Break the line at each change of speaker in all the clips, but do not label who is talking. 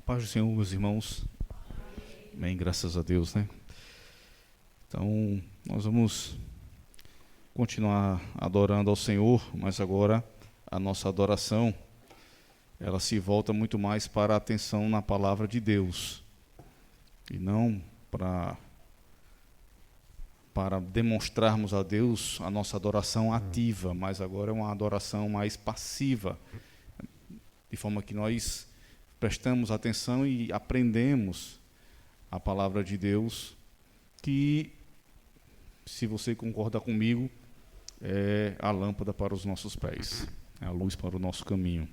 Paz do Senhor, meus irmãos. Amém, graças a Deus, né? Então, nós vamos continuar adorando ao Senhor, mas agora a nossa adoração, ela se volta muito mais para a atenção na palavra de Deus, e não para demonstrarmos a Deus a nossa adoração ativa, mas agora é uma adoração mais passiva, de forma que nós prestamos atenção e aprendemos a palavra de Deus, que, se você concorda comigo, é a lâmpada para os nossos pés, é a luz para o nosso caminho.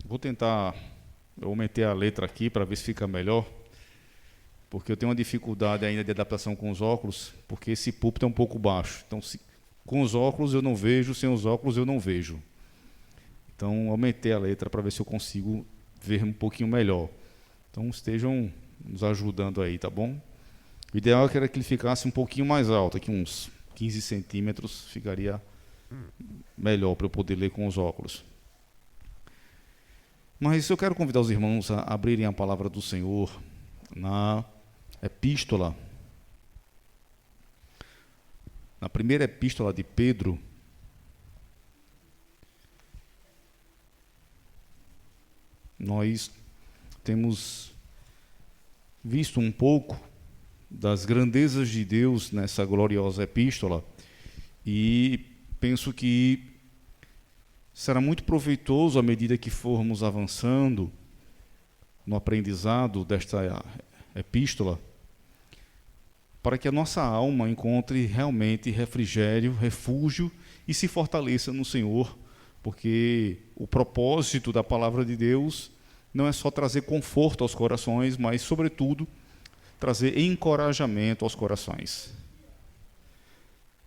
Vou tentar aumentar a letra aqui para ver se fica melhor, porque eu tenho uma dificuldade ainda de adaptação com os óculos, porque esse púlpito é um pouco baixo. Então, com os óculos eu não vejo, sem os óculos eu não vejo. Então, aumentei a letra para ver se eu consigo ver um pouquinho melhor. Então, estejam nos ajudando aí, tá bom? O ideal era que ele ficasse um pouquinho mais alto, aqui uns 15 centímetros, ficaria melhor para eu poder ler com os óculos. Mas eu quero convidar os irmãos a abrirem a palavra do Senhor na epístola, na primeira epístola de Pedro. Nós temos visto um pouco das grandezas de Deus nessa gloriosa epístola e penso que será muito proveitoso à medida que formos avançando no aprendizado desta epístola, para que a nossa alma encontre realmente refrigério, refúgio e se fortaleça no Senhor, porque o propósito da palavra de Deus não é só trazer conforto aos corações, mas, sobretudo, trazer encorajamento aos corações.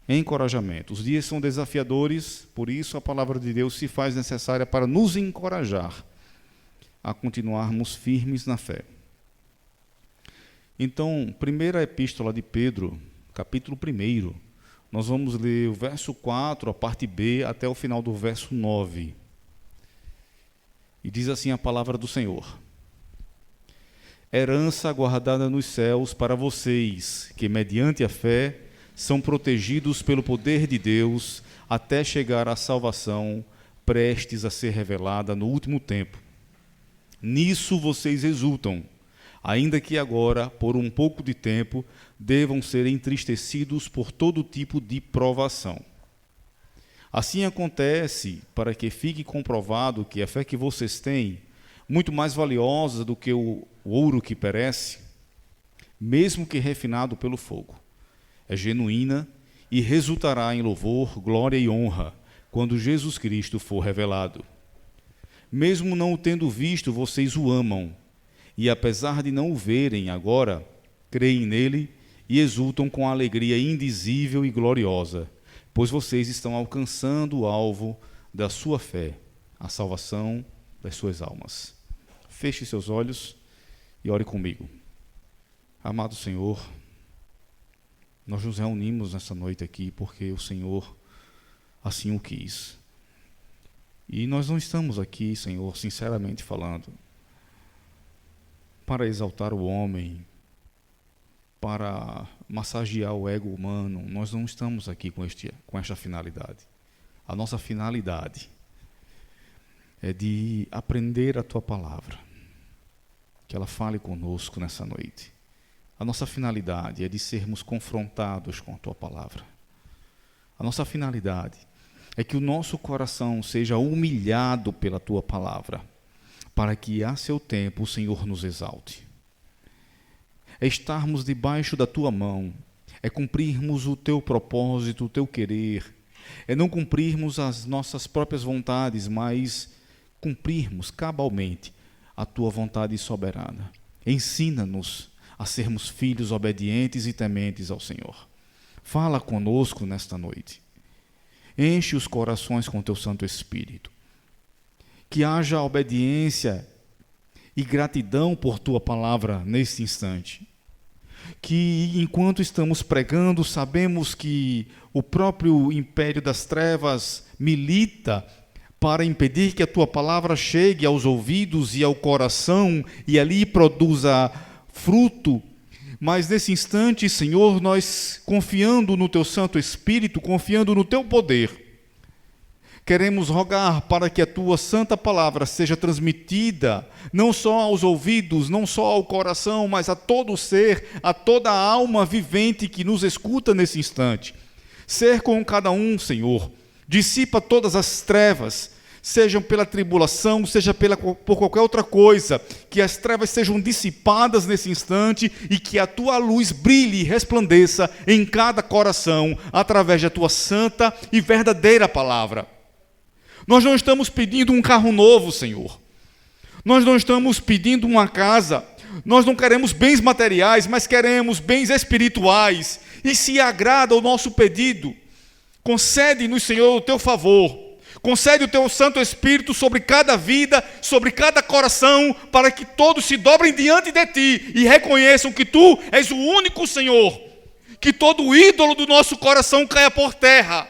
Encorajamento. Os dias são desafiadores, por isso a palavra de Deus se faz necessária para nos encorajar a continuarmos firmes na fé. Então, primeira epístola de Pedro, capítulo 1, nós vamos ler o verso 4, a parte B, até o final do verso 9. E diz assim a palavra do Senhor: herança guardada nos céus para vocês, que mediante a fé são protegidos pelo poder de Deus até chegar à salvação prestes a ser revelada no último tempo. Nisso vocês exultam, ainda que agora, por um pouco de tempo, devam ser entristecidos por todo tipo de provação. Assim acontece para que fique comprovado que a fé que vocês têm, muito mais valiosa do que o ouro que perece, mesmo que refinado pelo fogo, é genuína e resultará em louvor, glória e honra quando Jesus Cristo for revelado. Mesmo não o tendo visto, vocês o amam, e apesar de não o verem agora, creem nele e exultam com alegria indizível e gloriosa, pois vocês estão alcançando o alvo da sua fé, a salvação das suas almas. Feche seus olhos e ore comigo. Amado Senhor, nós nos reunimos nessa noite aqui porque o Senhor assim o quis. E nós não estamos aqui, Senhor, sinceramente falando, para exaltar o homem, para massagear o ego humano. Nós não estamos aqui com esta finalidade. A nossa finalidade é de aprender a Tua palavra, que ela fale conosco nessa noite. A nossa finalidade é de sermos confrontados com a Tua palavra. A nossa finalidade é que o nosso coração seja humilhado pela Tua palavra, para que a seu tempo o Senhor nos exalte. É estarmos debaixo da Tua mão, é cumprirmos o Teu propósito, o Teu querer, é não cumprirmos as nossas próprias vontades, mas cumprirmos cabalmente a Tua vontade soberana. Ensina-nos a sermos filhos obedientes e tementes ao Senhor. Fala conosco nesta noite. Enche os corações com Teu Santo Espírito. Que haja obediência e gratidão por Tua palavra neste instante. Que enquanto estamos pregando, sabemos que o próprio império das trevas milita para impedir que a tua palavra chegue aos ouvidos e ao coração e ali produza fruto. Mas nesse instante, Senhor, nós, confiando no teu Santo Espírito, confiando no teu poder, queremos rogar para que a tua santa palavra seja transmitida, não só aos ouvidos, não só ao coração, mas a todo o ser, a toda a alma vivente que nos escuta nesse instante. Ser com cada um, Senhor, dissipa todas as trevas, sejam pela tribulação, seja por qualquer outra coisa, que as trevas sejam dissipadas nesse instante e que a tua luz brilhe e resplandeça em cada coração, através da tua santa e verdadeira palavra. Nós não estamos pedindo um carro novo, Senhor. Nós não estamos pedindo uma casa. Nós não queremos bens materiais, mas queremos bens espirituais. E se agrada o nosso pedido, concede-nos, Senhor, o teu favor. Concede o teu Santo Espírito sobre cada vida, sobre cada coração, para que todos se dobrem diante de ti e reconheçam que tu és o único Senhor. Que todo ídolo do nosso coração caia por terra.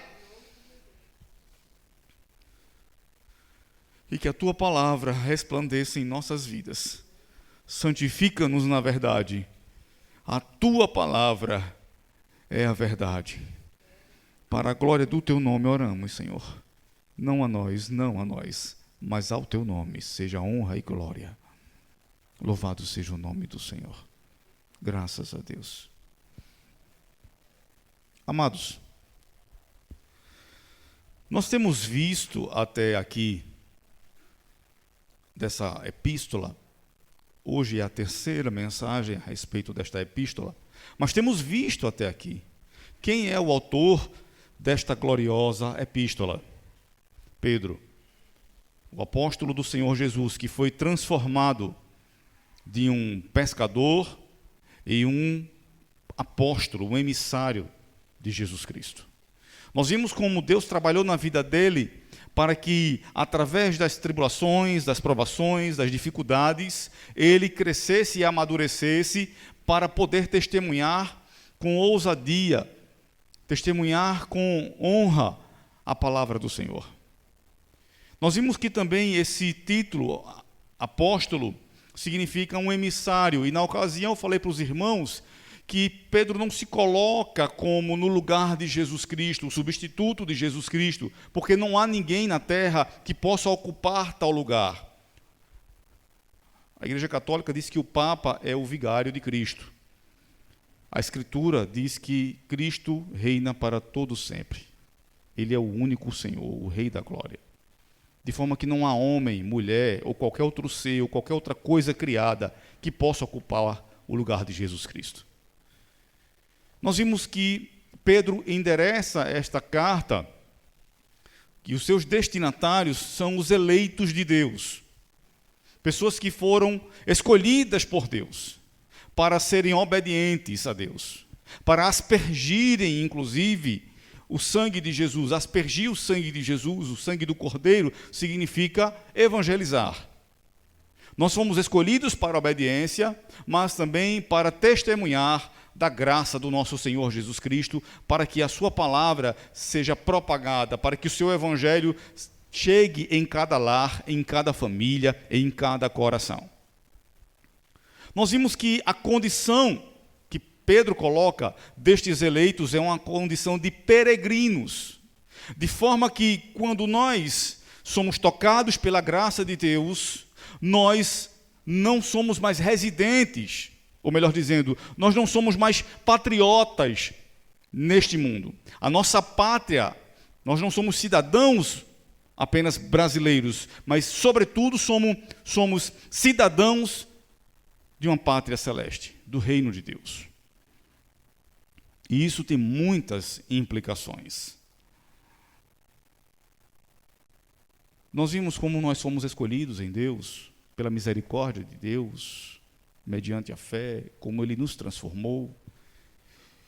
E que a tua palavra resplandeça em nossas vidas. Santifica-nos na verdade. A tua palavra é a verdade. Para a glória do teu nome oramos, Senhor. Não a nós, mas ao teu nome seja honra e glória. Louvado seja o nome do Senhor. Graças a Deus. Amados, nós temos visto até aqui dessa epístola, hoje é a terceira mensagem a respeito desta epístola, mas temos visto até aqui quem é o autor desta gloriosa epístola. Pedro, o apóstolo do Senhor Jesus, que foi transformado de um pescador em um apóstolo, um emissário de Jesus Cristo. Nós vimos como Deus trabalhou na vida dele para que, através das tribulações, das provações, das dificuldades, ele crescesse e amadurecesse para poder testemunhar com ousadia, testemunhar com honra a palavra do Senhor. Nós vimos que também esse título, apóstolo, significa um emissário. E na ocasião eu falei para os irmãos que Pedro não se coloca como no lugar de Jesus Cristo, o substituto de Jesus Cristo, porque não há ninguém na terra que possa ocupar tal lugar. A Igreja Católica diz que o Papa é o vigário de Cristo. A Escritura diz que Cristo reina para todo sempre. Ele é o único Senhor, o Rei da Glória. De forma que não há homem, mulher, ou qualquer outro ser, ou qualquer outra coisa criada que possa ocupar o lugar de Jesus Cristo. Nós vimos que Pedro endereça esta carta, que os seus destinatários são os eleitos de Deus. Pessoas que foram escolhidas por Deus para serem obedientes a Deus, para aspergirem, inclusive, o sangue de Jesus. Aspergir o sangue de Jesus, o sangue do Cordeiro, significa evangelizar. Nós fomos escolhidos para a obediência, mas também para testemunhar da graça do nosso Senhor Jesus Cristo, para que a sua palavra seja propagada, para que o seu evangelho chegue em cada lar, em cada família, em cada coração. Nós vimos que a condição que Pedro coloca destes eleitos é uma condição de peregrinos, de forma que quando nós somos tocados pela graça de Deus, nós não somos mais residentes, ou melhor dizendo, nós não somos mais patriotas neste mundo. A nossa pátria, nós não somos cidadãos apenas brasileiros, mas sobretudo somos cidadãos de uma pátria celeste, do reino de Deus. E isso tem muitas implicações. Nós vimos como nós fomos escolhidos em Deus, pela misericórdia de Deus, mediante a fé, como Ele nos transformou.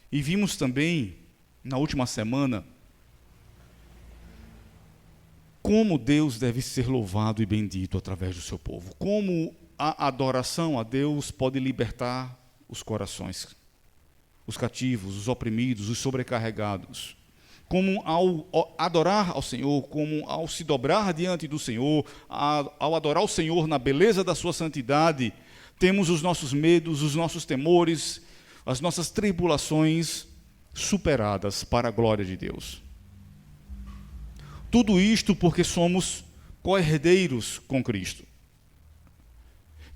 E vimos também, na última semana, como Deus deve ser louvado e bendito através do seu povo. Como a adoração a Deus pode libertar os corações, os cativos, os oprimidos, os sobrecarregados. como ao adorar ao Senhor, como ao se dobrar diante do Senhor, ao adorar o Senhor na beleza da sua santidade, temos os nossos medos, os nossos temores, as nossas tribulações superadas para a glória de Deus. Tudo isto porque somos co-herdeiros com Cristo.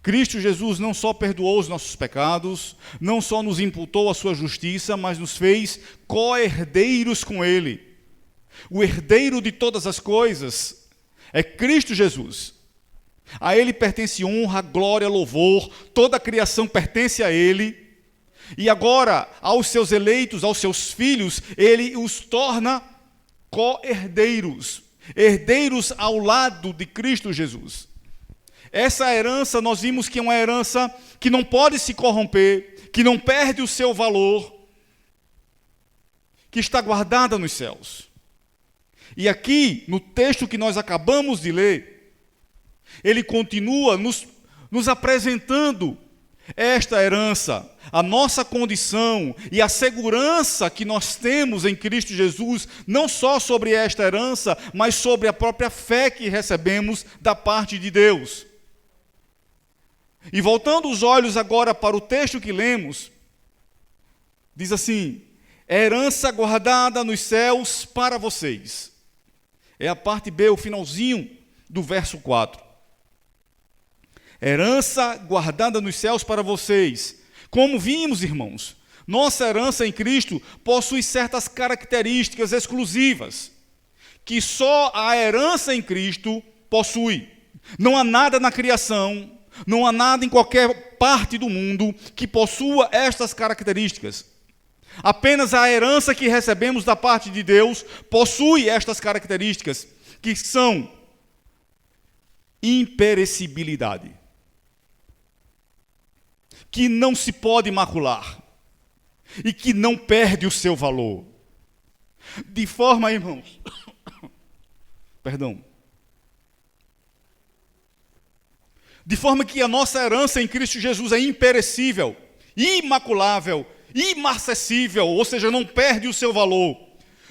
Cristo Jesus não só perdoou os nossos pecados, não só nos imputou a sua justiça, mas nos fez co-herdeiros com Ele. O herdeiro de todas as coisas é Cristo Jesus. A Ele pertence honra, glória, louvor, toda a criação pertence a Ele. E agora, aos seus eleitos, aos seus filhos, Ele os torna co-herdeiros, herdeiros ao lado de Cristo Jesus. Essa herança, nós vimos que é uma herança que não pode se corromper, que não perde o seu valor, que está guardada nos céus. E aqui, no texto que nós acabamos de ler, ele continua nos apresentando esta herança, a nossa condição e a segurança que nós temos em Cristo Jesus, não só sobre esta herança, mas sobre a própria fé que recebemos da parte de Deus. E voltando os olhos agora para o texto que lemos, diz assim: herança guardada nos céus para vocês. É a parte B, o finalzinho do verso 4. Herança guardada nos céus para vocês. Como vimos, irmãos, nossa herança em Cristo possui certas características exclusivas, que só a herança em Cristo possui. Não há nada na criação, não há nada em qualquer parte do mundo que possua estas características. Apenas a herança que recebemos da parte de Deus possui estas características, que são imperecibilidade, que não se pode macular e que não perde o seu valor. De forma, irmãos, de forma que a nossa herança em Cristo Jesus é imperecível, imaculável, imarcessível, ou seja, não perde o seu valor.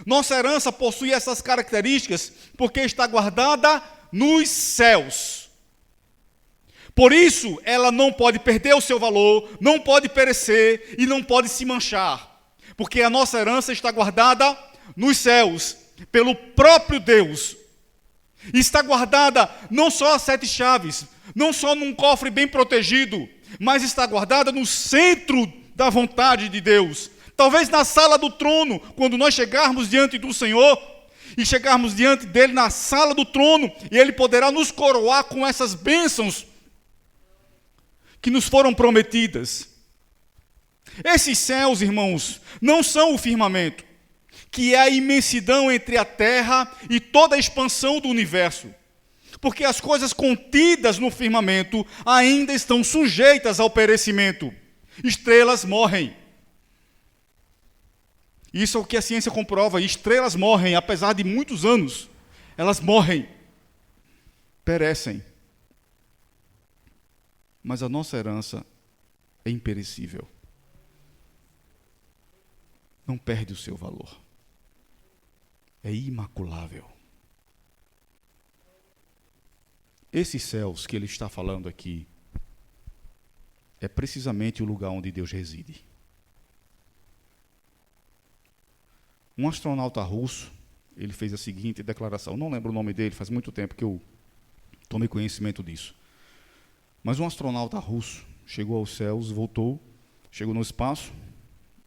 Nossa herança possui essas características porque está guardada nos céus. Por isso, ela não pode perder o seu valor, não pode perecer e não pode se manchar, porque a nossa herança está guardada nos céus, pelo próprio Deus. E está guardada não só às 7 chaves, não só num cofre bem protegido, mas está guardada no centro da vontade de Deus. Talvez na sala do trono, quando nós chegarmos diante do Senhor, e chegarmos diante dele na sala do trono, e ele poderá nos coroar com essas bênçãos que nos foram prometidas. Esses céus, irmãos, não são o firmamento, que é a imensidão entre a terra e toda a expansão do universo. Porque as coisas contidas no firmamento ainda estão sujeitas ao perecimento. Estrelas morrem. Isso é o que a ciência comprova. Estrelas morrem, apesar de muitos anos. Elas morrem, perecem. Mas a nossa herança é imperecível. Não perde o seu valor. É imaculável. Esses céus que ele está falando aqui é precisamente o lugar onde Deus reside. Um astronauta russo, ele fez a seguinte declaração. Não lembro o nome dele, faz muito tempo que eu tomei conhecimento disso. Mas um astronauta russo chegou aos céus, voltou, chegou no espaço,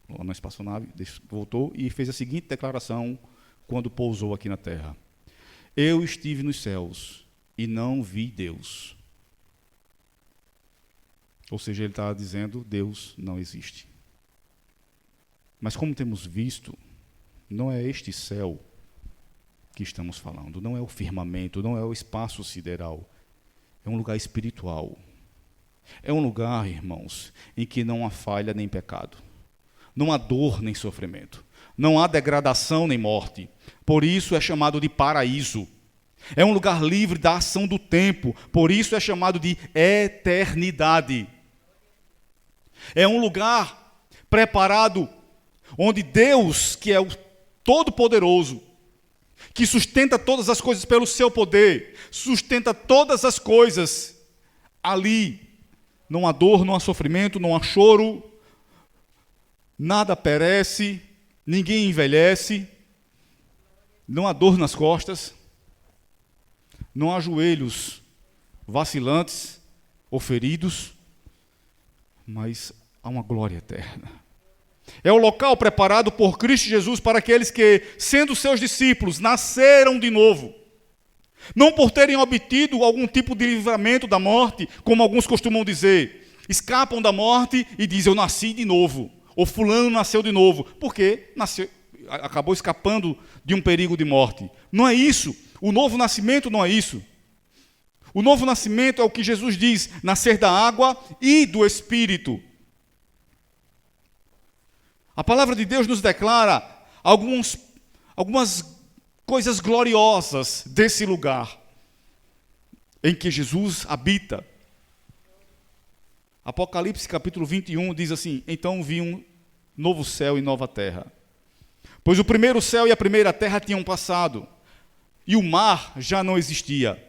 lá na espaçonave, voltou e fez a seguinte declaração quando pousou aqui na Terra: eu estive nos céus e não vi Deus. Ou seja, ele está dizendo, Deus não existe. Mas como temos visto, não é este céu que estamos falando, não é o firmamento, não é o espaço sideral, é um lugar espiritual. É um lugar, irmãos, em que não há falha nem pecado, não há dor nem sofrimento, não há degradação nem morte. Por isso é chamado de paraíso. É um lugar livre da ação do tempo, por isso é chamado de eternidade. É um lugar preparado onde Deus, que é o todo-poderoso, que sustenta todas as coisas pelo seu poder, sustenta todas as coisas ali. Não há dor, não há sofrimento, não há choro, nada perece, ninguém envelhece, não há dor nas costas, não há joelhos vacilantes ou feridos, mas há uma glória eterna. É o local preparado por Cristo Jesus para aqueles que, sendo seus discípulos, nasceram de novo. Não por terem obtido algum tipo de livramento da morte, como alguns costumam dizer. Escapam da morte e dizem, eu nasci de novo. Ou fulano nasceu de novo. Porque acabou escapando de um perigo de morte. Não é isso. O novo nascimento não é isso. O novo nascimento é o que Jesus diz, nascer da água e do Espírito. A palavra de Deus nos declara algumas coisas gloriosas desse lugar em que Jesus habita. Apocalipse capítulo 21 diz assim, então vi um novo céu e nova terra. Pois o primeiro céu e a primeira terra tinham passado, e o mar já não existia.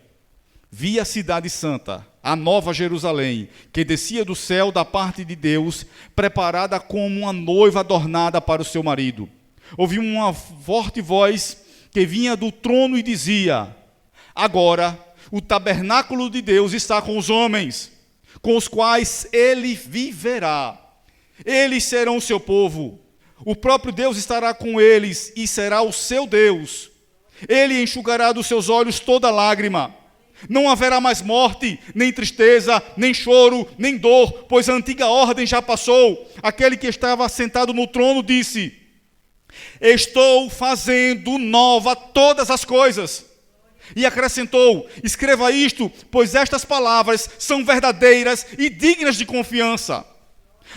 Vi a cidade santa, a nova Jerusalém, que descia do céu da parte de Deus, preparada como uma noiva adornada para o seu marido. Ouvi uma forte voz que vinha do trono e dizia, agora o tabernáculo de Deus está com os homens, com os quais ele viverá. Eles serão o seu povo. O próprio Deus estará com eles e será o seu Deus. Ele enxugará dos seus olhos toda lágrima. Não haverá mais morte, nem tristeza, nem choro, nem dor, pois a antiga ordem já passou. Aquele que estava sentado no trono disse, estou fazendo nova todas as coisas. E acrescentou, escreva isto, pois estas palavras são verdadeiras e dignas de confiança.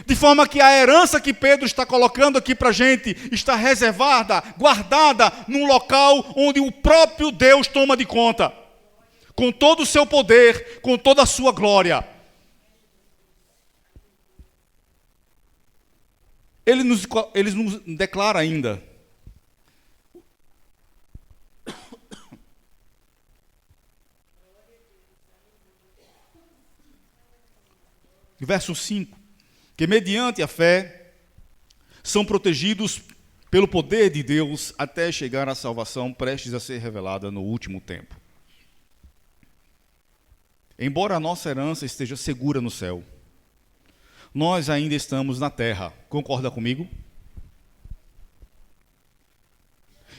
De forma que a herança que Pedro está colocando aqui para a gente está reservada, guardada num local onde o próprio Deus toma de conta. Com todo o seu poder, com toda a sua glória. Ele nos declara ainda. Verso 5. Que mediante a fé são protegidos pelo poder de Deus até chegar à salvação prestes a ser revelada no último tempo. Embora a nossa herança esteja segura no céu, nós ainda estamos na terra. Concorda comigo?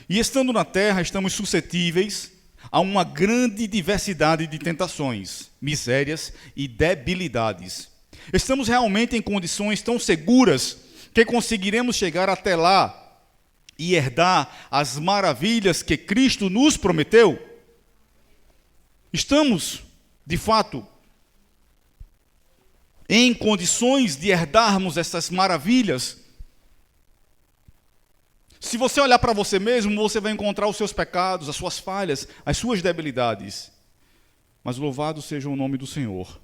E estando na terra, estamos suscetíveis a uma grande diversidade de tentações, misérias e debilidades. Estamos realmente em condições tão seguras que conseguiremos chegar até lá e herdar as maravilhas que Cristo nos prometeu? Estamos, de fato, em condições de herdarmos essas maravilhas? Se você olhar para você mesmo, você vai encontrar os seus pecados, as suas falhas, as suas debilidades. Mas louvado seja o nome do Senhor,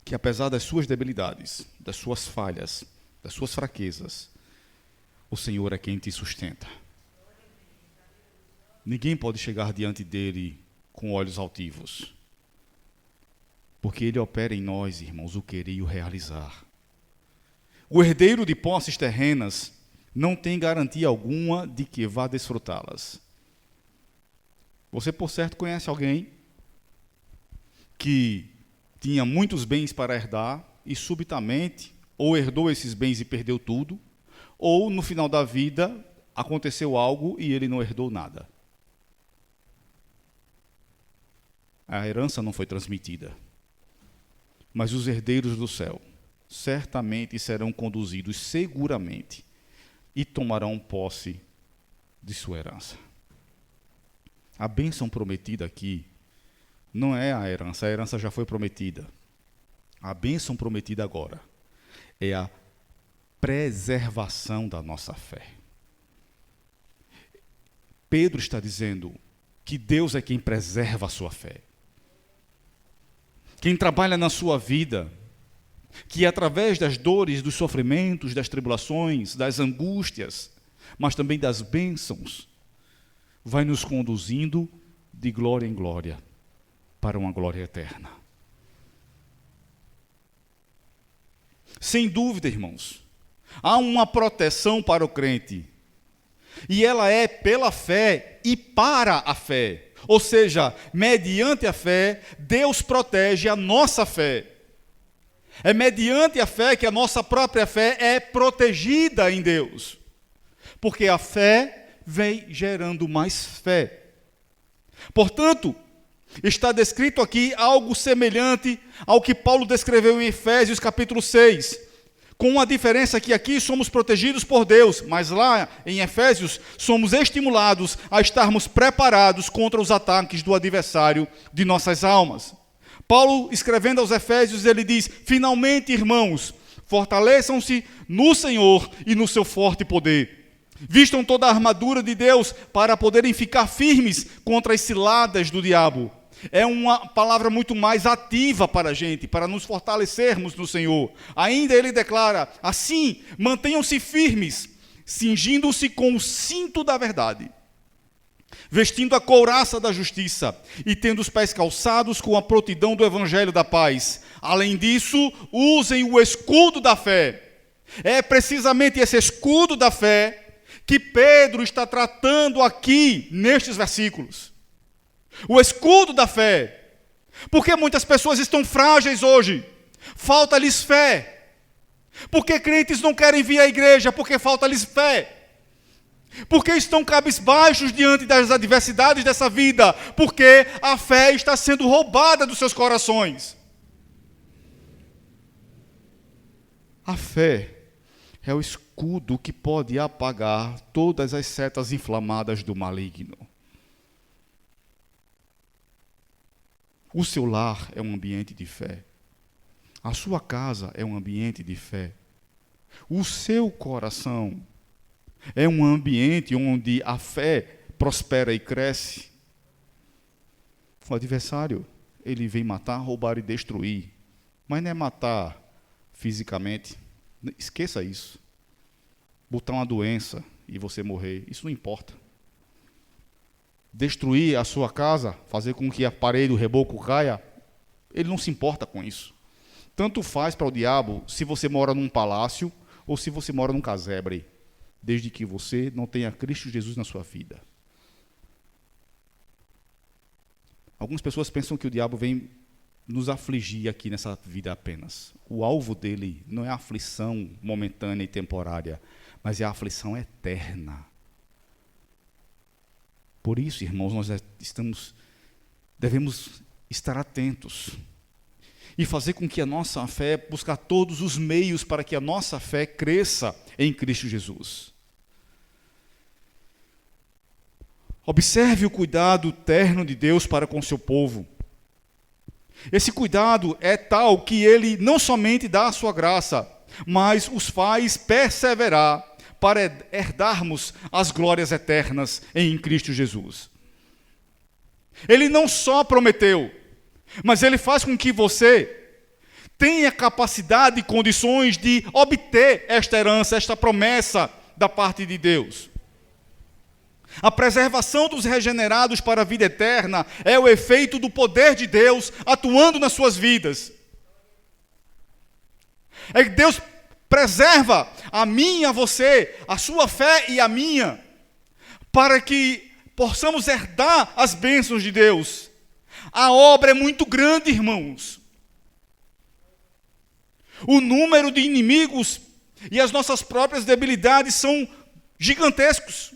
que apesar das suas debilidades, das suas falhas, das suas fraquezas, o Senhor é quem te sustenta. Ninguém pode chegar diante dele com olhos altivos, porque ele opera em nós, irmãos, o querer e o realizar. O herdeiro de posses terrenas não tem garantia alguma de que vá desfrutá-las. Você, por certo, conhece alguém que tinha muitos bens para herdar e subitamente ou herdou esses bens e perdeu tudo, ou no final da vida aconteceu algo e ele não herdou nada. A herança não foi transmitida. Mas os herdeiros do céu certamente serão conduzidos seguramente e tomarão posse de sua herança. A bênção prometida aqui não é a herança já foi prometida. A bênção prometida agora é a preservação da nossa fé. Pedro está dizendo que Deus é quem preserva a sua fé. Quem trabalha na sua vida, que através das dores, dos sofrimentos, das tribulações, das angústias, mas também das bênçãos, vai nos conduzindo de glória em glória para uma glória eterna. Sem dúvida, irmãos, há uma proteção para o crente, e ela é pela fé e para a fé. Ou seja, mediante a fé, Deus protege a nossa fé. É mediante a fé que a nossa própria fé é protegida em Deus. Porque a fé vem gerando mais fé. Portanto, está descrito aqui algo semelhante ao que Paulo descreveu em Efésios capítulo 6. Com uma diferença que aqui somos protegidos por Deus, mas lá em Efésios somos estimulados a estarmos preparados contra os ataques do adversário de nossas almas. Paulo, escrevendo aos Efésios, ele diz: finalmente, irmãos, fortaleçam-se no Senhor e no seu forte poder. Vistam toda a armadura de Deus para poderem ficar firmes contra as ciladas do diabo. É uma palavra muito mais ativa para a gente, para nos fortalecermos no Senhor. Ainda ele declara: assim, mantenham-se firmes, cingindo-se com o cinto da verdade, vestindo a couraça da justiça e tendo os pés calçados com a prontidão do evangelho da paz. Além disso, usem o escudo da fé. É precisamente esse escudo da fé que Pedro está tratando aqui nestes versículos. O escudo da fé. Porque muitas pessoas estão frágeis hoje, falta-lhes fé. Porque crentes não querem vir à igreja, porque falta-lhes fé. Porque estão cabisbaixos diante das adversidades dessa vida, porque a fé está sendo roubada dos seus corações. A fé é o escudo que pode apagar todas as setas inflamadas do maligno. O seu lar é um ambiente de fé. A sua casa é um ambiente de fé. O seu coração é um ambiente onde a fé prospera e cresce. O adversário, ele vem matar, roubar e destruir. Mas não é matar fisicamente. Esqueça isso. Botar uma doença e você morrer, isso não importa. Destruir a sua casa, fazer com que a parede, o reboco caia, ele não se importa com isso. Tanto faz para o diabo se você mora num palácio ou se você mora num casebre, desde que você não tenha Cristo Jesus na sua vida. Algumas pessoas pensam que o diabo vem nos afligir aqui nessa vida apenas. O alvo dele não é a aflição momentânea e temporária, mas é a aflição eterna. Por isso, irmãos, nós devemos estar atentos e fazer com que a nossa fé, buscar todos os meios para que a nossa fé cresça em Cristo Jesus. Observe o cuidado terno de Deus para com seu povo. Esse cuidado é tal que ele não somente dá a sua graça, mas os faz perseverar para herdarmos as glórias eternas em Cristo Jesus. Ele não só prometeu, mas ele faz com que você tenha capacidade e condições de obter esta herança, esta promessa da parte de Deus. A preservação dos regenerados para a vida eterna é o efeito do poder de Deus atuando nas suas vidas. É que Deus preserva a mim e a você, a sua fé e a minha, para que possamos herdar as bênçãos de Deus. A obra é muito grande, irmãos. O número de inimigos e as nossas próprias debilidades são gigantescos.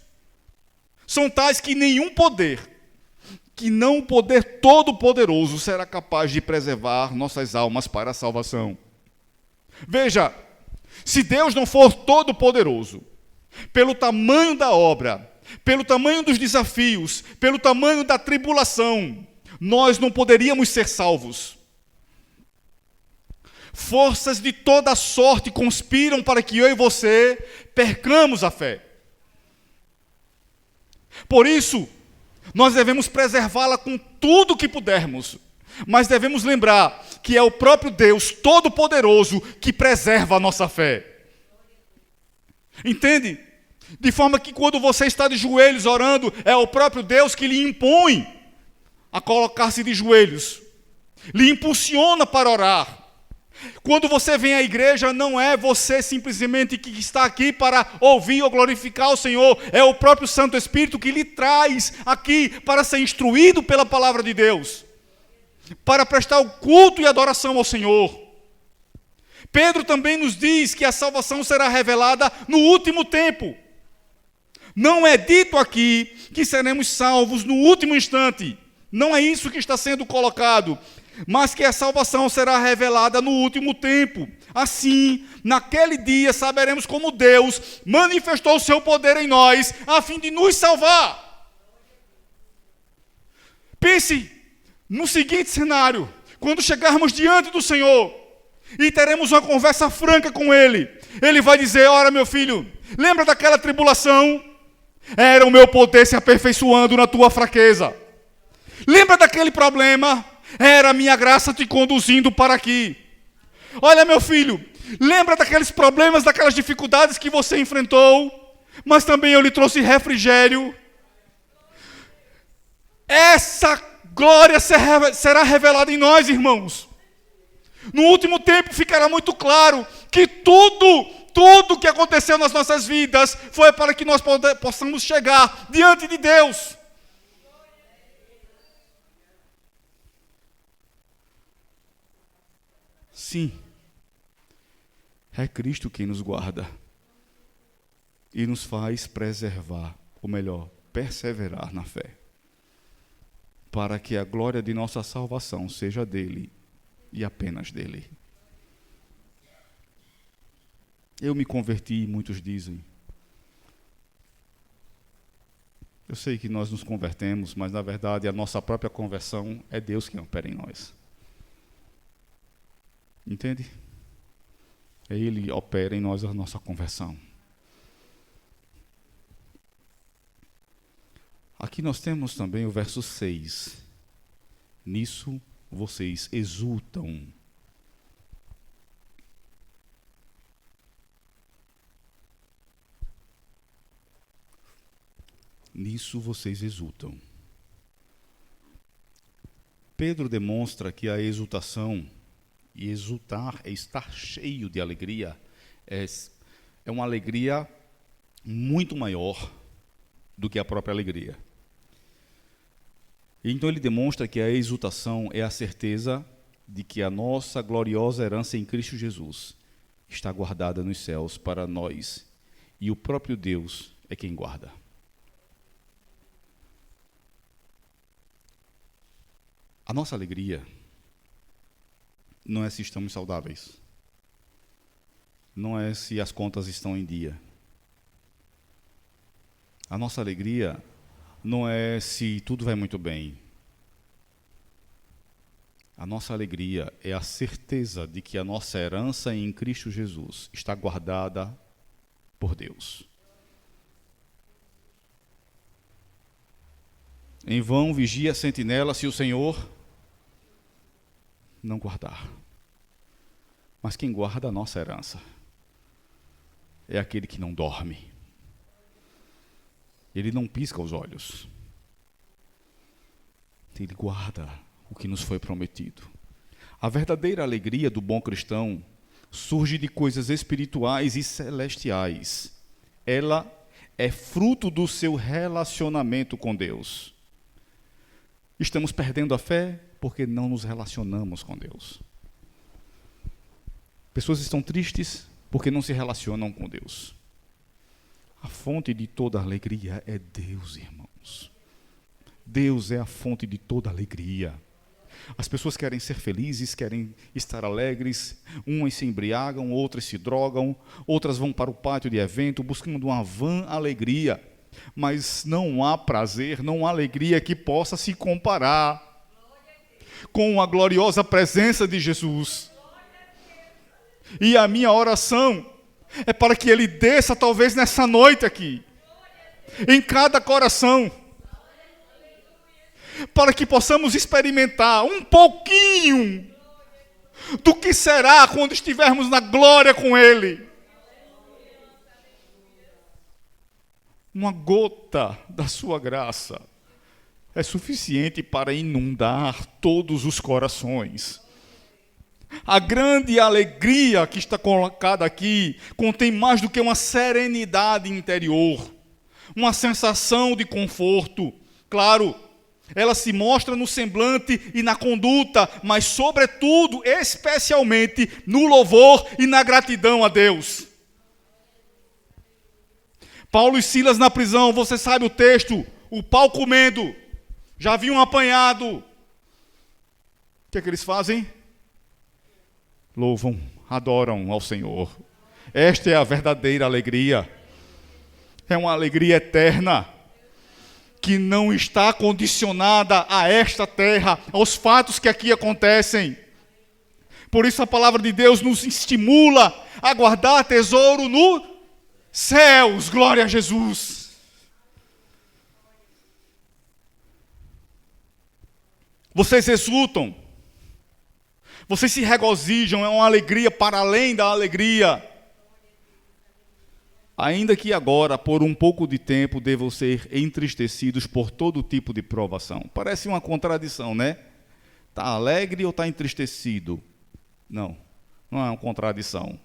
São tais que nenhum poder, que não o poder todo-poderoso será capaz de preservar nossas almas para a salvação. Veja, se Deus não for todo-poderoso, pelo tamanho da obra, pelo tamanho dos desafios, pelo tamanho da tribulação, nós não poderíamos ser salvos. Forças de toda sorte conspiram para que eu e você percamos a fé. Por isso, nós devemos preservá-la com tudo o que pudermos, mas devemos lembrar que é o próprio Deus Todo-Poderoso que preserva a nossa fé. Entende? De forma que quando você está de joelhos orando, é o próprio Deus que lhe impõe a colocar-se de joelhos, lhe impulsiona para orar. Quando você vem à igreja, não é você simplesmente que está aqui para ouvir ou glorificar o Senhor, é o próprio Santo Espírito que lhe traz aqui para ser instruído pela palavra de Deus, para prestar o culto e adoração ao Senhor. Pedro também nos diz que a salvação será revelada no último tempo. Não é dito aqui que seremos salvos no último instante. Não é isso que está sendo colocado. Mas que a salvação será revelada no último tempo. Assim, naquele dia saberemos como Deus manifestou o seu poder em nós, a fim de nos salvar. Pense no seguinte cenário: quando chegarmos diante do Senhor e teremos uma conversa franca com Ele, Ele vai dizer: ora, meu filho, lembra daquela tribulação? Era o meu poder se aperfeiçoando na tua fraqueza. Lembra daquele problema? Era a minha graça te conduzindo para aqui. Olha, meu filho, lembra daqueles problemas, daquelas dificuldades que você enfrentou, mas também eu lhe trouxe refrigério. Essa glória será revelada em nós, irmãos. No último tempo ficará muito claro que tudo que aconteceu nas nossas vidas foi para que nós possamos chegar diante de Deus. Sim, é Cristo quem nos guarda e nos faz preservar, ou melhor, perseverar na fé, para que a glória de nossa salvação seja dele e apenas dele. Eu me converti, muitos dizem. Eu sei que nós nos convertemos, mas na verdade a nossa própria conversão é Deus quem opera em nós. Entende? Ele opera em nós a nossa conversão. Aqui nós temos também o verso 6. Nisso vocês exultam. Nisso vocês exultam. Pedro demonstra que a exultação, e exultar é estar cheio de alegria, é uma alegria muito maior do que a própria alegria. Então ele demonstra que a exultação é a certeza de que a nossa gloriosa herança em Cristo Jesus está guardada nos céus para nós, e o próprio Deus é quem guarda. A nossa alegria não é se estamos saudáveis, não é se as contas estão em dia. A nossa alegria não é se tudo vai muito bem. A nossa alegria é a certeza de que a nossa herança em Cristo Jesus está guardada por Deus. Em vão vigia a sentinela se o Senhor não guardar. Mas quem guarda a nossa herança é aquele que não dorme. Ele não pisca os olhos. Ele guarda o que nos foi prometido. A verdadeira alegria do bom cristão surge de coisas espirituais e celestiais. Ela é fruto do seu relacionamento com Deus. Estamos perdendo a fé porque não nos relacionamos com Deus. Pessoas estão tristes porque não se relacionam com Deus. A fonte de toda alegria é Deus, irmãos. Deus é a fonte de toda alegria. As pessoas querem ser felizes, querem estar alegres, umas se embriagam, outras se drogam, outras vão para o pátio de evento buscando uma vã alegria. Mas não há prazer, não há alegria que possa se comparar com a gloriosa presença de Jesus. E a minha oração é para que Ele desça talvez nessa noite aqui, em cada coração, para que possamos experimentar um pouquinho do que será quando estivermos na glória com Ele. Uma gota da sua graça é suficiente para inundar todos os corações. A grande alegria que está colocada aqui contém mais do que uma serenidade interior, uma sensação de conforto. Claro, ela se mostra no semblante e na conduta, mas sobretudo, especialmente, no louvor e na gratidão a Deus. Paulo e Silas na prisão, você sabe o texto, o pau comendo, já haviam apanhado. O que é que eles fazem? Louvam, adoram ao Senhor. Esta é a verdadeira alegria. É uma alegria eterna, que não está condicionada a esta terra, aos fatos que aqui acontecem. Por isso a palavra de Deus nos estimula a guardar tesouro no céus. Glória a Jesus. Vocês exultam, vocês se regozijam, é uma alegria para além da alegria. Ainda que agora, por um pouco de tempo, devam ser entristecidos por todo tipo de provação. Parece uma contradição, né? Está alegre ou está entristecido? Não, não é uma contradição.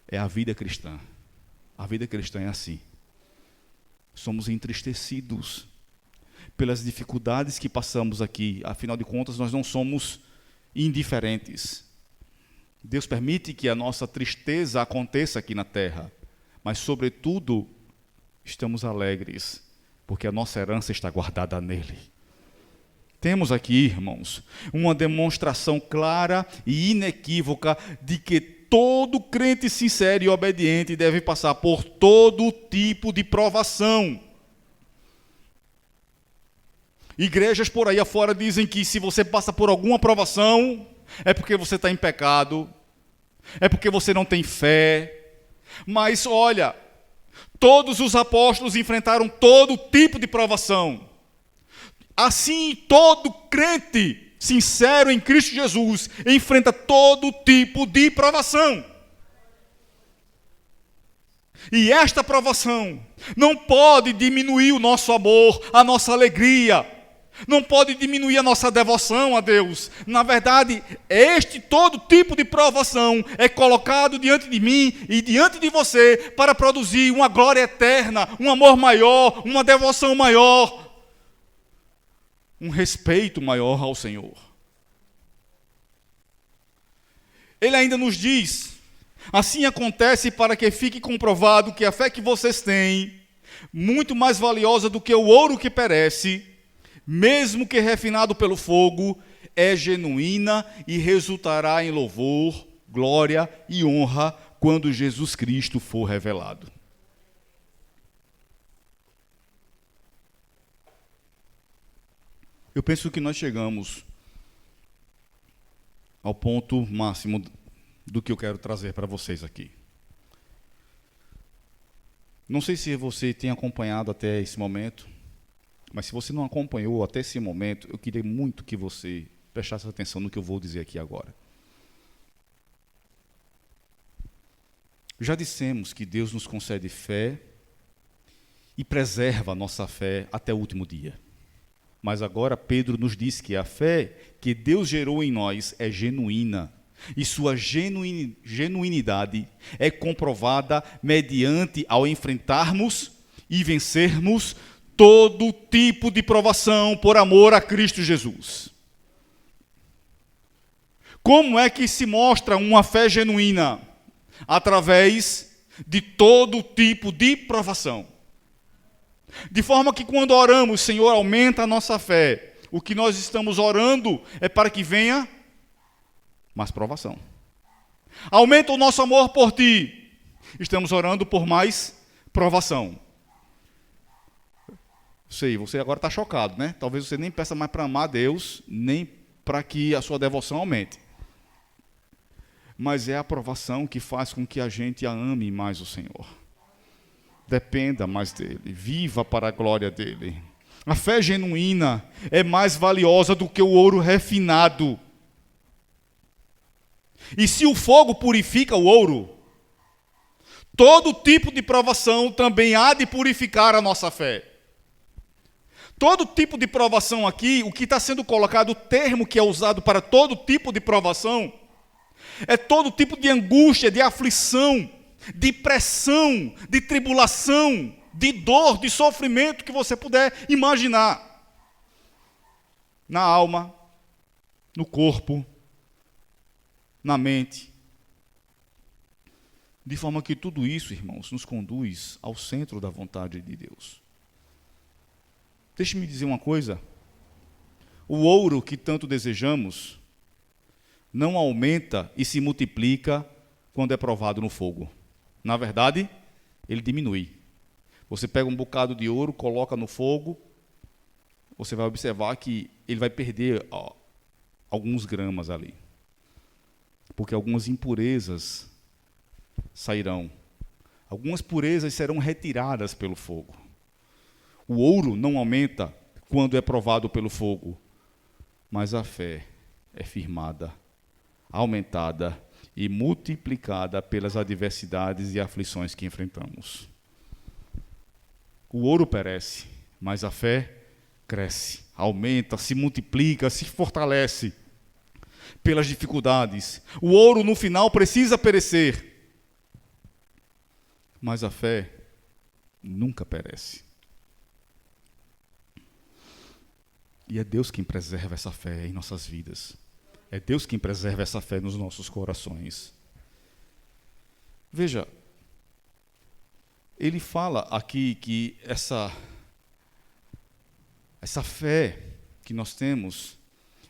É a vida cristã. A vida cristã é assim. Somos entristecidos pelas dificuldades que passamos aqui. Afinal de contas, nós não somos indiferentes. Deus permite que a nossa tristeza aconteça aqui na terra, mas, sobretudo, estamos alegres, porque a nossa herança está guardada nele. Temos aqui, irmãos, uma demonstração clara e inequívoca de que todo crente sincero e obediente deve passar por todo tipo de provação. Igrejas por aí afora dizem que se você passa por alguma provação, é porque você está em pecado, é porque você não tem fé. Mas olha, todos os apóstolos enfrentaram todo tipo de provação. Assim, todo crente sincero em Cristo Jesus enfrenta todo tipo de provação. E esta provação não pode diminuir o nosso amor, a nossa alegria, não pode diminuir a nossa devoção a Deus. Na verdade, todo tipo de provação é colocado diante de mim e diante de você para produzir uma glória eterna, um amor maior, uma devoção maior, um respeito maior ao Senhor. Ele ainda nos diz: assim acontece para que fique comprovado que a fé que vocês têm, muito mais valiosa do que o ouro que perece, mesmo que refinado pelo fogo, é genuína e resultará em louvor, glória e honra quando Jesus Cristo for revelado. Eu penso que nós chegamos ao ponto máximo do que eu quero trazer para vocês aqui. Não sei se você tem acompanhado até esse momento, mas se você não acompanhou até esse momento, eu queria muito que você prestasse atenção no que eu vou dizer aqui agora. Já dissemos que Deus nos concede fé e preserva a nossa fé até o último dia. Mas agora Pedro nos diz que a fé que Deus gerou em nós é genuína. E sua genuinidade é comprovada mediante ao enfrentarmos e vencermos todo tipo de provação por amor a Cristo Jesus. Como é que se mostra uma fé genuína? Através de todo tipo de provação. De forma que quando oramos, Senhor, aumenta a nossa fé, o que nós estamos orando é para que venha mais provação. Aumenta o nosso amor por Ti, estamos orando por mais provação. Sei, você agora está chocado, né? Talvez você nem peça mais para amar a Deus, nem para que a sua devoção aumente. Mas é a provação que faz com que a gente ame mais o Senhor. Dependa mais dEle, viva para a glória dEle. A fé genuína é mais valiosa do que o ouro refinado. E se o fogo purifica o ouro, Todo tipo de provação também há de purificar a nossa fé. Todo tipo de provação aqui, o que está sendo colocado, o termo que é usado para todo tipo de provação, é todo tipo de angústia, de aflição, de pressão, de tribulação, de dor, de sofrimento que você puder imaginar. Na alma, no corpo, na mente. De forma que tudo isso, irmãos, nos conduz ao centro da vontade de Deus. Deixe-me dizer uma coisa. O ouro que tanto desejamos não aumenta e se multiplica quando é provado no fogo. Na verdade, ele diminui. Você pega um bocado de ouro, coloca no fogo, você vai observar que ele vai perder alguns gramas ali. Porque algumas impurezas sairão. Algumas purezas serão retiradas pelo fogo. O ouro não aumenta quando é provado pelo fogo, mas a fé é firmada, aumentada e multiplicada pelas adversidades e aflições que enfrentamos. O ouro perece, mas a fé cresce, aumenta, se multiplica, se fortalece pelas dificuldades. O ouro no final precisa perecer, mas a fé nunca perece. E é Deus quem preserva essa fé em nossas vidas. É Deus quem preserva essa fé nos nossos corações. Veja, ele fala aqui que essa fé que nós temos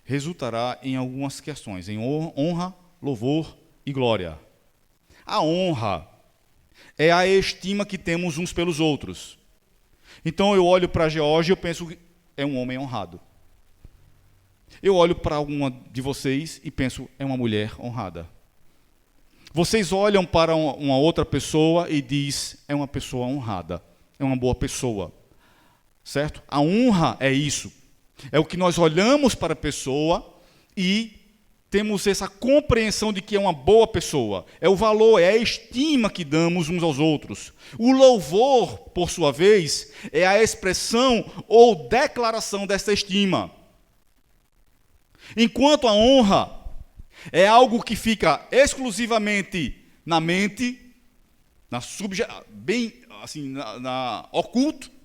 resultará em algumas questões, em honra, louvor e glória. A honra é a estima que temos uns pelos outros. Então eu olho para George e eu penso que é um homem honrado. Eu olho para alguma de vocês e penso, é uma mulher honrada. Vocês olham para uma outra pessoa e diz, é uma pessoa honrada, é uma boa pessoa. Certo? A honra é isso. É o que nós olhamos para a pessoa e temos essa compreensão de que é uma boa pessoa. É o valor, é a estima que damos uns aos outros. O louvor, por sua vez, é a expressão ou declaração dessa estima. Enquanto a honra é algo que fica exclusivamente na mente, bem assim, oculto,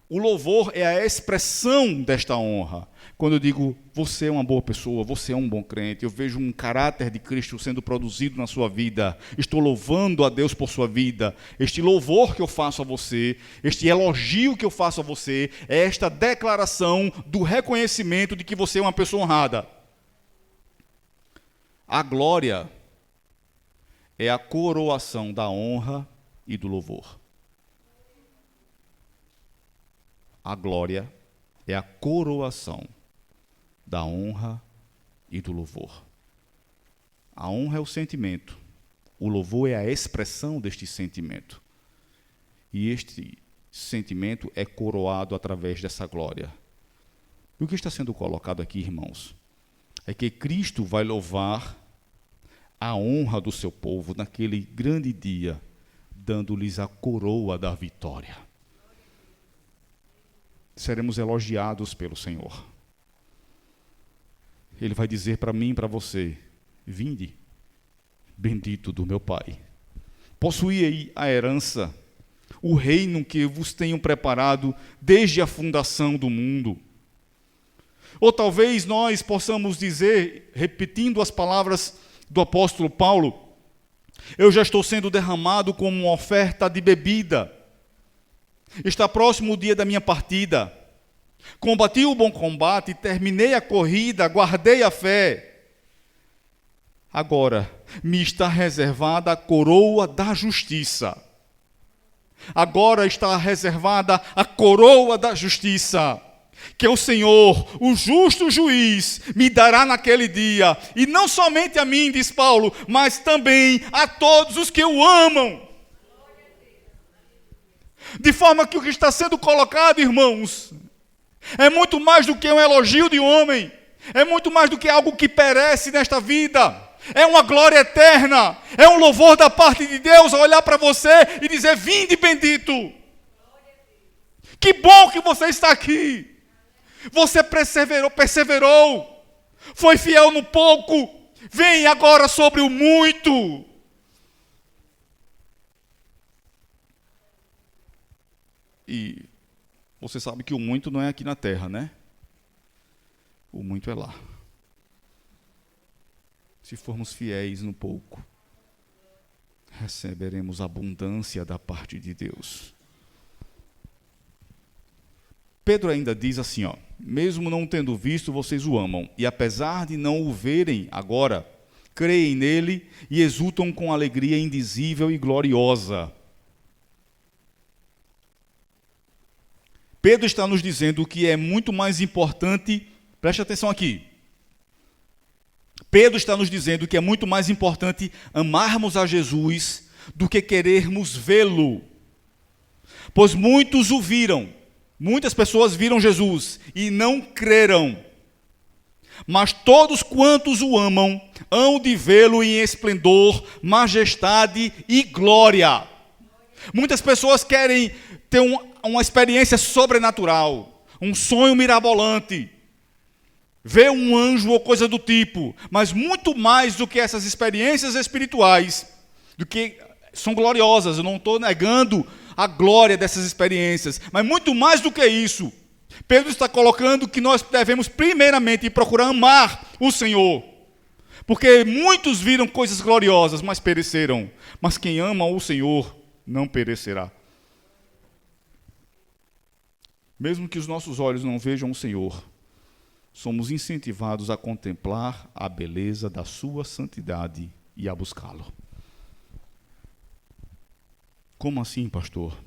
o louvor é a expressão desta honra. Quando eu digo, você é uma boa pessoa, você é um bom crente, eu vejo um caráter de Cristo sendo produzido na sua vida, estou louvando a Deus por sua vida, este louvor que eu faço a você, este elogio que eu faço a você, é esta declaração do reconhecimento de que você é uma pessoa honrada. A glória é a coroação da honra e do louvor. A glória é a coroação da honra e do louvor. A honra é o sentimento, o louvor é a expressão deste sentimento. E este sentimento é coroado através dessa glória. E o que está sendo colocado aqui, irmãos, é que Cristo vai louvar a honra do seu povo naquele grande dia, dando-lhes a coroa da vitória. Seremos elogiados pelo Senhor. Ele vai dizer para mim e para você, vinde, bendito do meu Pai. Possuí a herança, o reino que vos tenho preparado desde a fundação do mundo. Ou talvez nós possamos dizer, repetindo as palavras do apóstolo Paulo, eu já estou sendo derramado como uma oferta de bebida. Está próximo o dia da minha partida. Combati o bom combate, terminei a corrida, guardei a fé. Agora me está reservada a coroa da justiça. Agora está reservada a coroa da justiça, que o Senhor, o justo juiz, me dará naquele dia. E não somente a mim, diz Paulo, mas também a todos os que o amam. De forma que o que está sendo colocado, irmãos, é muito mais do que um elogio de homem, é muito mais do que algo que perece nesta vida, é uma glória eterna, é um louvor da parte de Deus a olhar para você e dizer: vinde bendito. Que bom que você está aqui. Você perseverou, foi fiel no pouco, vem agora sobre o muito. E você sabe que o muito não é aqui na terra, né? O muito é lá. Se formos fiéis no pouco, receberemos abundância da parte de Deus. Pedro ainda diz assim, ó: mesmo não tendo visto, vocês o amam, e apesar de não o verem agora, creem nele e exultam com alegria indizível e gloriosa. Pedro está nos dizendo que é muito mais importante, preste atenção aqui, Pedro está nos dizendo que é muito mais importante amarmos a Jesus do que querermos vê-lo. Pois muitos o viram, muitas pessoas viram Jesus e não creram. Mas todos quantos o amam, hão de vê-lo em esplendor, majestade e glória. Muitas pessoas querem ter uma experiência sobrenatural, um sonho mirabolante, ver um anjo ou coisa do tipo, mas muito mais do que essas experiências espirituais, do que são gloriosas, eu não estou negando a glória dessas experiências, mas muito mais do que isso, Pedro está colocando que nós devemos primeiramente procurar amar o Senhor, porque muitos viram coisas gloriosas, mas pereceram, mas quem ama o Senhor não perecerá. Mesmo que os nossos olhos não vejam o Senhor, somos incentivados a contemplar a beleza da sua santidade e a buscá-lo. Como assim, pastor?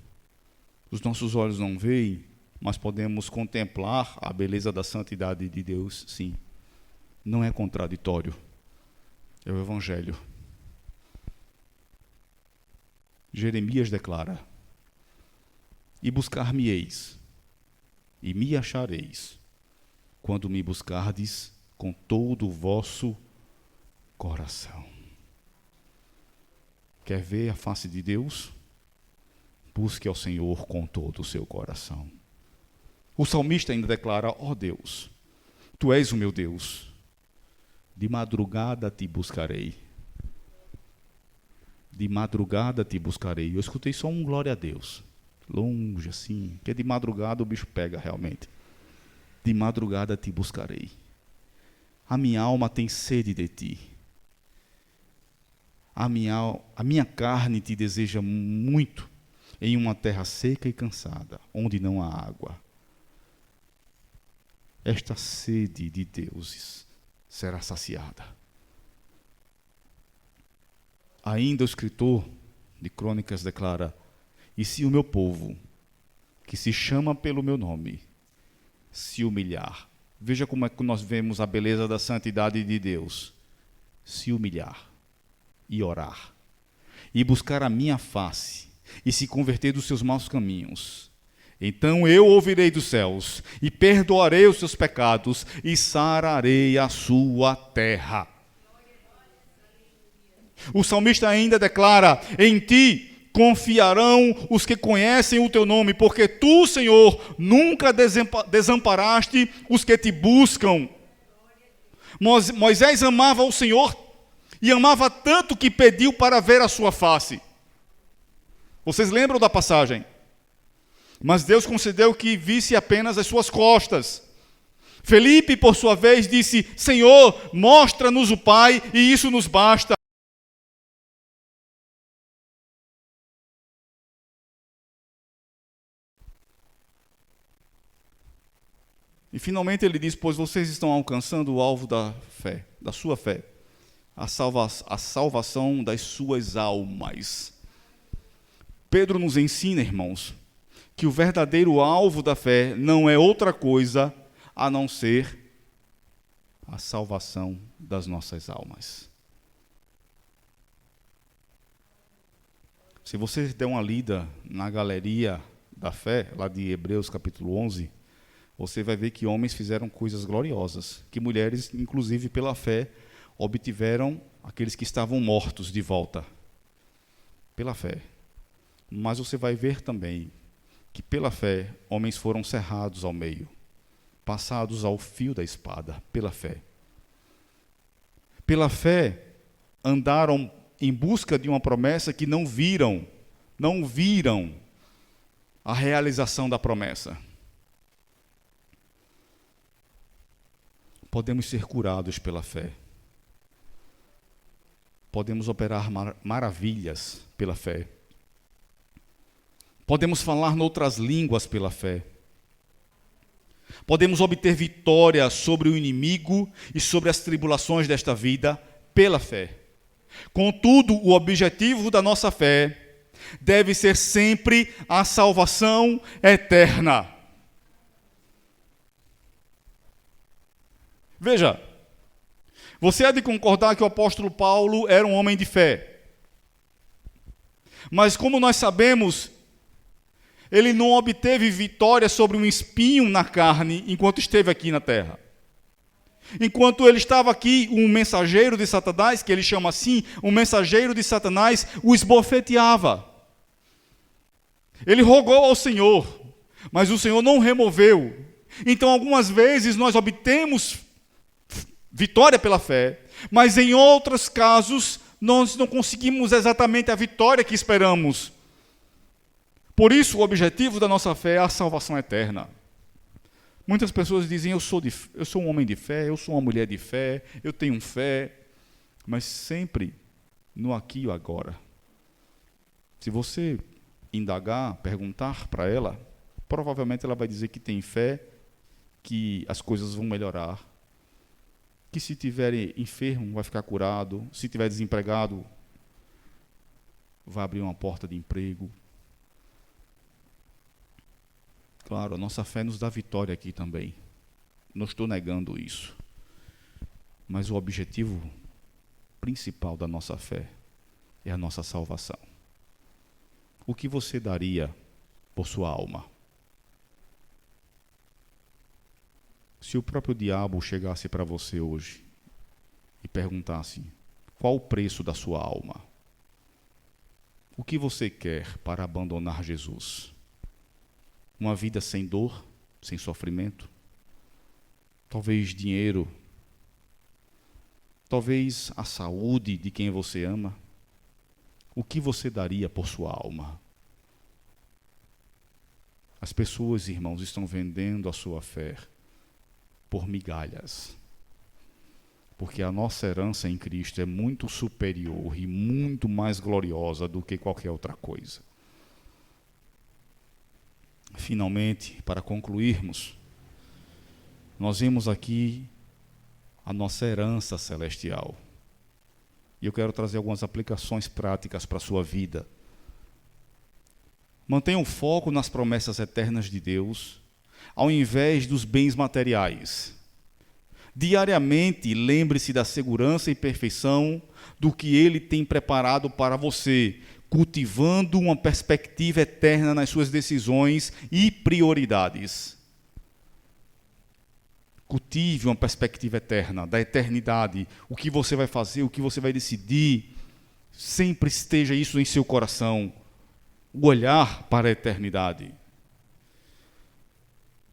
Os nossos olhos não veem, mas podemos contemplar a beleza da santidade de Deus, sim. Não é contraditório. É o Evangelho. Jeremias declara: e buscar-me-eis, e me achareis, quando me buscardes com todo o vosso coração. Quer ver a face de Deus? Busque ao Senhor com todo o seu coração. O salmista ainda declara: ó Deus, Tu és o meu Deus, de madrugada te buscarei. De madrugada te buscarei. Eu escutei só um glória a Deus, longe assim, porque de madrugada o bicho pega realmente. De madrugada te buscarei. A minha alma tem sede de ti. A minha carne te deseja muito em uma terra seca e cansada, onde não há água. Esta sede de Deus será saciada. Ainda o escritor de Crônicas declara: e se o meu povo, que se chama pelo meu nome, se humilhar. Veja como é que nós vemos a beleza da santidade de Deus. Se humilhar e orar, e buscar a minha face, e se converter dos seus maus caminhos, então eu ouvirei dos céus, e perdoarei os seus pecados, e sararei a sua terra. O salmista ainda declara: em ti confiarão os que conhecem o teu nome, porque tu, Senhor, nunca desamparaste os que te buscam. Moisés amava o Senhor e amava tanto que pediu para ver a sua face. Vocês lembram da passagem? Mas Deus concedeu que visse apenas as suas costas. Felipe, por sua vez, disse: Senhor, mostra-nos o Pai, e isso nos basta. E finalmente ele diz: pois vocês estão alcançando o alvo da fé, da sua fé, a salvação das suas almas. Pedro nos ensina, irmãos, que o verdadeiro alvo da fé não é outra coisa a não ser a salvação das nossas almas. Se você der uma lida na galeria da fé, lá de Hebreus capítulo 11, você vai ver que homens fizeram coisas gloriosas, que mulheres, inclusive pela fé, obtiveram aqueles que estavam mortos de volta, pela fé. Mas você vai ver também que pela fé, homens foram cerrados ao meio, passados ao fio da espada, pela fé. Pela fé, andaram em busca de uma promessa que não viram a realização da promessa. Podemos ser curados pela fé. Podemos operar maravilhas pela fé. Podemos falar noutras línguas pela fé. Podemos obter vitória sobre o inimigo e sobre as tribulações desta vida pela fé. Contudo, o objetivo da nossa fé deve ser sempre a salvação eterna. Veja, você há de concordar que o apóstolo Paulo era um homem de fé. Mas como nós sabemos, ele não obteve vitória sobre um espinho na carne enquanto esteve aqui na terra. Enquanto ele estava aqui, um mensageiro de Satanás, que ele chama assim, um mensageiro de Satanás, o esbofeteava. Ele rogou ao Senhor, mas o Senhor não removeu. Então, algumas vezes nós obtemos vitória pela fé, mas em outros casos nós não conseguimos exatamente a vitória que esperamos. Por isso, o objetivo da nossa fé é a salvação eterna. Muitas pessoas dizem, eu sou um homem de fé, eu sou uma mulher de fé, eu tenho fé, mas sempre no aqui e agora. Se você indagar, perguntar para ela, provavelmente ela vai dizer que tem fé, que as coisas vão melhorar, que se estiver enfermo vai ficar curado, se estiver desempregado vai abrir uma porta de emprego. Claro, a nossa fé nos dá vitória aqui também. Não estou negando isso. Mas o objetivo principal da nossa fé é a nossa salvação. O que você daria por sua alma? Se o próprio diabo chegasse para você hoje e perguntasse qual o preço da sua alma, o que você quer para abandonar Jesus? Uma vida sem dor, sem sofrimento? Talvez dinheiro? Talvez a saúde de quem você ama? O que você daria por sua alma? As pessoas, irmãos, estão vendendo a sua fé por migalhas. Porque a nossa herança em Cristo é muito superior e muito mais gloriosa do que qualquer outra coisa. Finalmente, para concluirmos, nós vemos aqui a nossa herança celestial. E eu quero trazer algumas aplicações práticas para a sua vida. Mantenha o foco nas promessas eternas de Deus, ao invés dos bens materiais. Diariamente, lembre-se da segurança e perfeição do que Ele tem preparado para você, cultivando uma perspectiva eterna nas suas decisões e prioridades. Cultive uma perspectiva eterna, da eternidade, o que você vai fazer, o que você vai decidir, sempre esteja isso em seu coração, o olhar para a eternidade.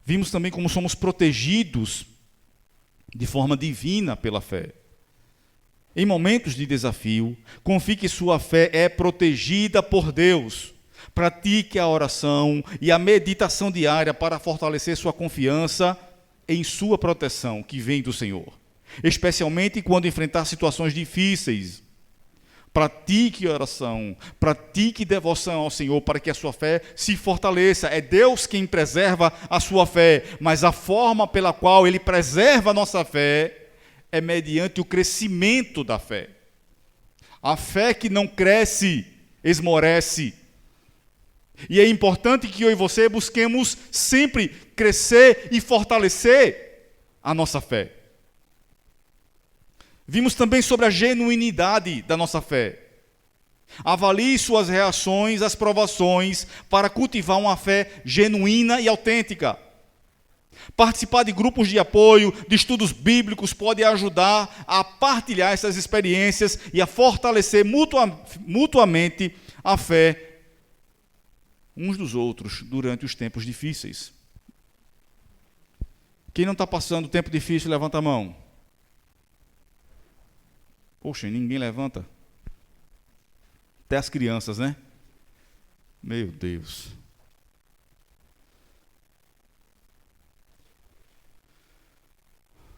Vimos também como somos protegidos de forma divina pela fé. Em momentos de desafio, confie que sua fé é protegida por Deus. Pratique a oração e a meditação diária para fortalecer sua confiança em sua proteção, que vem do Senhor. Especialmente quando enfrentar situações difíceis. Pratique oração, pratique devoção ao Senhor para que a sua fé se fortaleça. É Deus quem preserva a sua fé, mas a forma pela qual Ele preserva a nossa fé é mediante o crescimento da fé. A fé que não cresce, esmorece. E é importante que eu e você busquemos sempre crescer e fortalecer a nossa fé. Vimos também sobre a genuinidade da nossa fé. Avalie suas reações às provações para cultivar uma fé genuína e autêntica. Participar de grupos de apoio, de estudos bíblicos, pode ajudar a partilhar essas experiências e a fortalecer mutuamente a fé uns dos outros durante os tempos difíceis. Quem não está passando tempo difícil, levanta a mão. Poxa, ninguém levanta. Até as crianças, né? Meu Deus.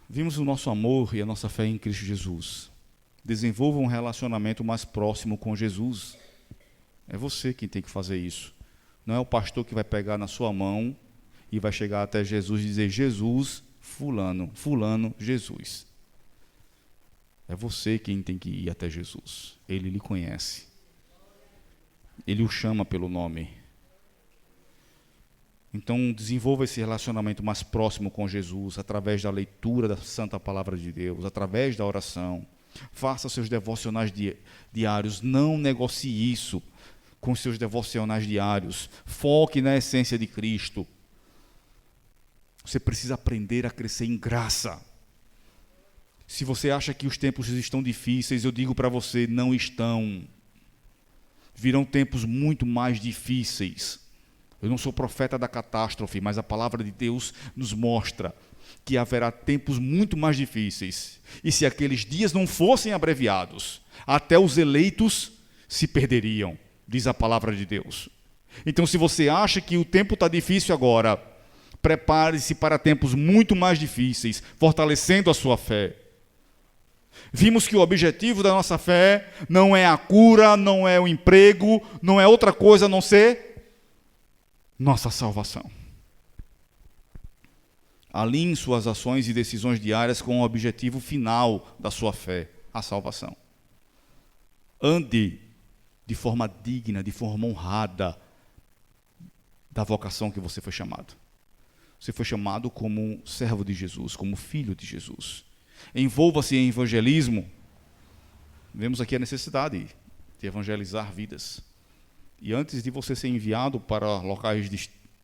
Vimos o nosso amor e a nossa fé em Cristo Jesus. Desenvolva um relacionamento mais próximo com Jesus. É você quem tem que fazer isso. Não é o pastor que vai pegar na sua mão e vai chegar até Jesus e dizer: Jesus, fulano, fulano, Jesus. É você quem tem que ir até Jesus. Ele lhe conhece. Ele o chama pelo nome. Então, desenvolva esse relacionamento mais próximo com Jesus, através da leitura da Santa Palavra de Deus, através da oração. Faça seus devocionais diários. Não negocie isso com seus devocionais diários. Foque na essência de Cristo. Você precisa aprender a crescer em graça. Se você acha que os tempos estão difíceis, eu digo para você, não estão. Virão tempos muito mais difíceis. Eu não sou profeta da catástrofe, mas a palavra de Deus nos mostra que haverá tempos muito mais difíceis. E se aqueles dias não fossem abreviados, até os eleitos se perderiam, diz a palavra de Deus. Então, se você acha que o tempo está difícil agora, prepare-se para tempos muito mais difíceis, fortalecendo a sua fé. Vimos que o objetivo da nossa fé não é a cura, não é o emprego, não é outra coisa a não ser nossa salvação. Alinhe suas ações e decisões diárias com o objetivo final da sua fé, a salvação. Ande de forma digna, de forma honrada da vocação que você foi chamado. Você foi chamado como servo de Jesus, como filho de Jesus. Envolva-se em evangelismo. Vemos aqui a necessidade de evangelizar vidas. E antes de você ser enviado para locais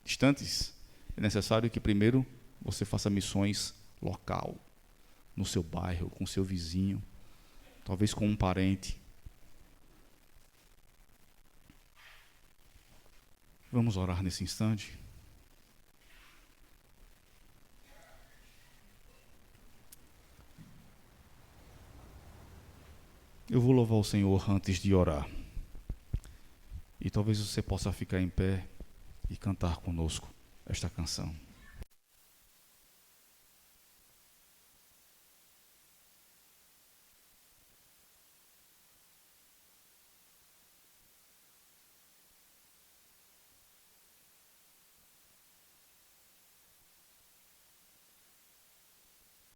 distantes, é necessário que primeiro você faça missões local, no seu bairro, com seu vizinho, talvez com um parente. Vamos orar nesse instante. Eu vou louvar o Senhor antes de orar. E talvez você possa ficar em pé e cantar conosco esta canção.